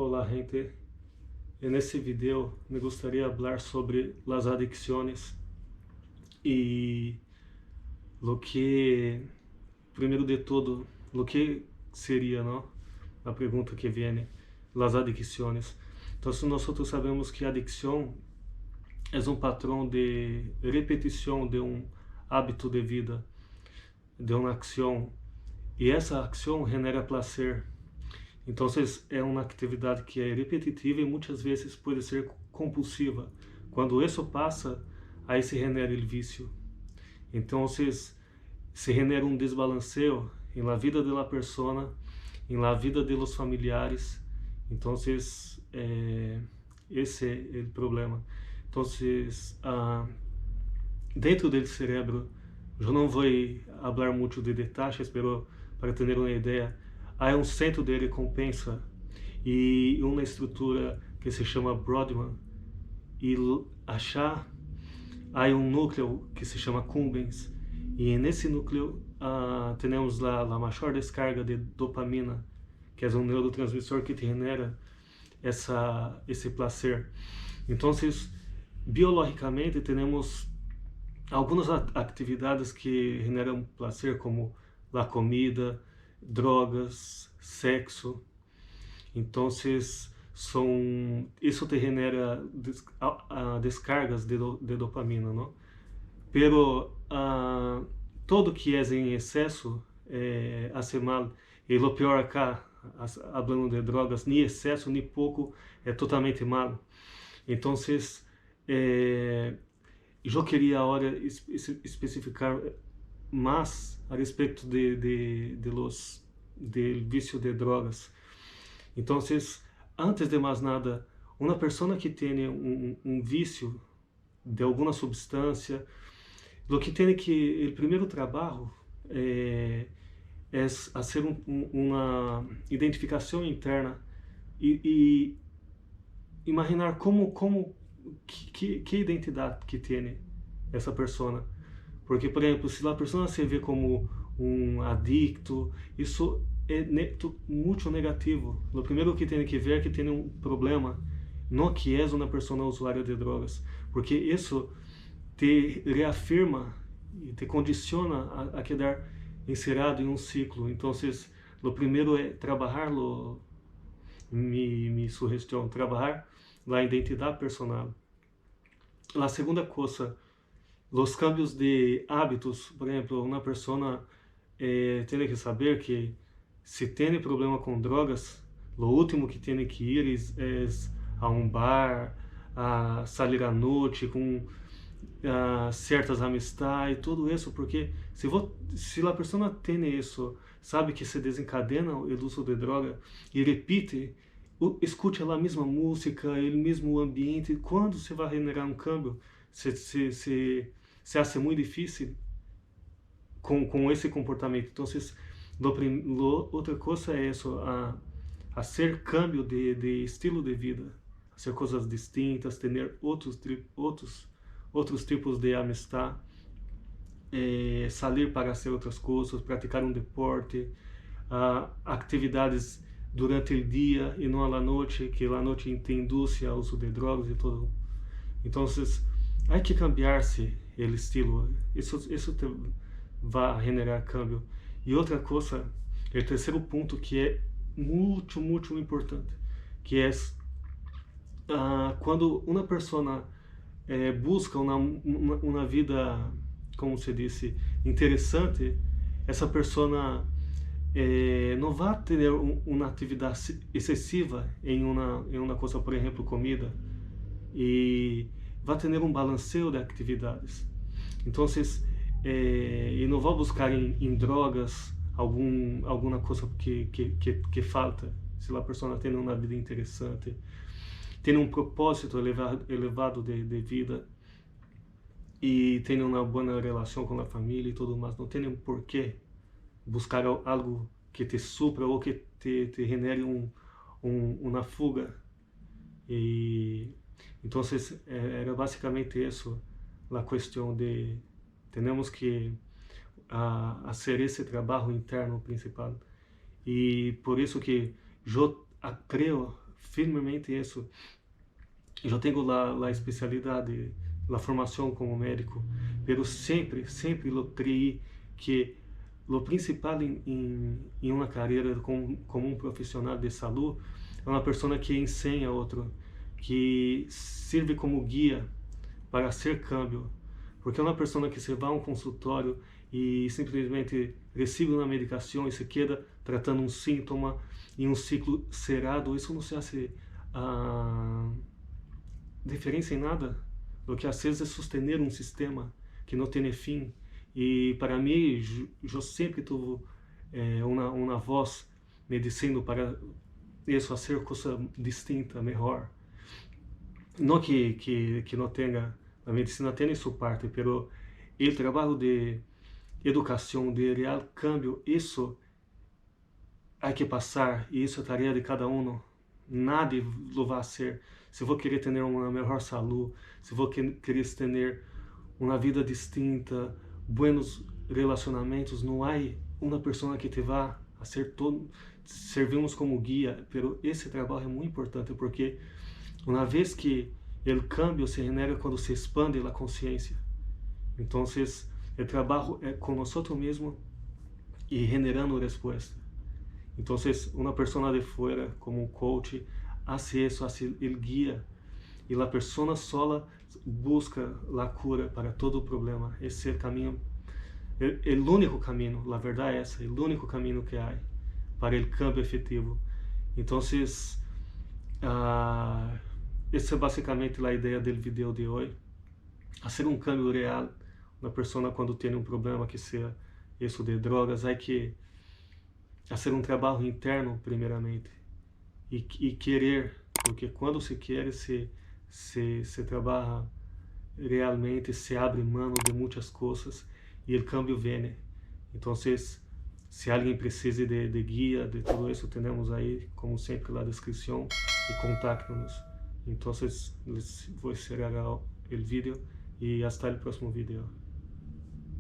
Hola gente, en este video me gustaría hablar sobre las adicciones y lo que, primero de todo, lo que sería, ¿no? La pregunta que viene, las adicciones. Entonces nosotros sabemos que adicción es un patrón de repetición de un hábito de vida, de una acción, y esa acción genera placer. Então, é uma atividade que é repetitiva e muitas vezes pode ser compulsiva. Quando isso passa, aí se genera o vício. Então, se genera um desbalanceio em la vida de la persona, em la vida de los familiares. Então, esse é o problema. Então, dentro do cérebro, eu não vou falar muito de detalhes, mas para ter uma ideia, há um centro de recompensa e uma estrutura que se chama Brodmann, e achar há um núcleo que se chama Cumbens, e nesse núcleo temos a maior descarga de dopamina, que é um neurotransmissor que te genera esse prazer. Então, biologicamente, temos algumas atividades que generam prazer, como a comida, drogas, sexo. Então, isso te genera descargas de dopamina, não? Pero todo que é em excesso hace mal. E o pior acá, hablando de drogas, nem excesso nem pouco é totalmente mal. Então, eu queria agora especificar mais a respeito do vício de drogas. Então, antes de mais nada, uma pessoa que tem um vício de alguma substância, o que tem que o primeiro trabalho é fazer uma identificação interna e imaginar que identidade que tem essa pessoa. Porque, por exemplo, se a pessoa se vê como um adicto, isso é muito negativo. O primeiro que tem que ver é que tem um problema, não que é uma pessoa usuária de drogas, porque isso te reafirma e te condiciona a quedar encerrado em um ciclo. Então, o primeiro é trabalhar minha sugestão, trabalhar a identidade personal. A segunda coisa, os cambios de hábitos. Por exemplo, uma pessoa tem que saber que se tem problema com drogas, o último que tem que ir é a um bar, a sair à noite com certas amistades, tudo isso, porque se a pessoa tem isso, sabe que se desencadena o uso de droga e repite, escute a mesma música, o mesmo ambiente, quando se vai generar um câmbio, se hace muito difícil com esse comportamento. Então, outra coisa é isso, fazer câmbio de estilo de vida, fazer coisas distintas, ter outros tipos de amistade, sair para fazer outras coisas, praticar um deporte, atividades durante o dia e não à noite, que a noite te induz ao uso de drogas e tudo. Então, há que cambiar-se o estilo. Isso te vai generar câmbio. E outra coisa, o terceiro ponto que é muito, muito importante, que é quando uma pessoa busca uma vida, como se disse, interessante, essa pessoa não vai ter uma atividade excessiva em uma coisa, por exemplo, comida, e vai ter um balanceio de atividades. Então, e não vai buscar em drogas alguma coisa que falta. Se a pessoa tem uma vida interessante, tem um propósito elevado de vida e tem uma boa relação com a família e tudo mais, não tem por que buscar algo que te supra ou que te genere uma fuga. E então era basicamente isso a questão de temos que fazer esse trabalho interno principal. E por isso que eu creio firmemente isso. Eu tenho a especialidade, a formação como médico, mas sempre eu creí que o principal em uma carreira como profissional de saúde é uma pessoa que ensina a outro, que serve como guia para hacer cambio. Porque uma pessoa que se vai a um consultório e simplesmente recebe uma medicação e se queda tratando um síntoma em um ciclo cerrado, isso não se hace diferença em nada. O que às vezes é sustentar um sistema que não tem fim. E para mim, eu sempre tive uma voz me dizendo para isso, fazer coisa distinta, melhor. Não que não tenha, a medicina tem sua parte, mas o trabalho de educação, de real cambio, isso há que passar, e isso é tarefa de cada um. Nadie lo vai fazer. Se vou querer ter uma melhor saúde, se vou querer ter uma vida distinta, buenos relacionamentos, não há uma pessoa que te vá a ser todo. Servimos como guia, mas esse trabalho é muito importante porque uma vez que o cambio se genera quando se expande a consciência. Então, o trabalho é com nós mesmos e generando resposta. Então, uma pessoa de fora, como um coach, hace isso, hace el guia, e a pessoa sola busca a cura para todo o problema. Esse é o caminho, o único caminho, a verdade é essa, o único caminho que há para o cambio efetivo. Então, essa é basicamente a ideia do vídeo de hoje. Fazer um cambio real. Uma pessoa, quando tem um problema que seja isso de drogas, há que fazer um trabalho interno, primeiramente, e querer, porque quando se quer, se trabalha realmente, se abre mão de muitas coisas e o cambio vem. Então, se alguém precisa de guia, de tudo isso, temos aí, como sempre, na descrição e contacte-nos. Então, les vou encerrar o vídeo e hasta o próximo vídeo.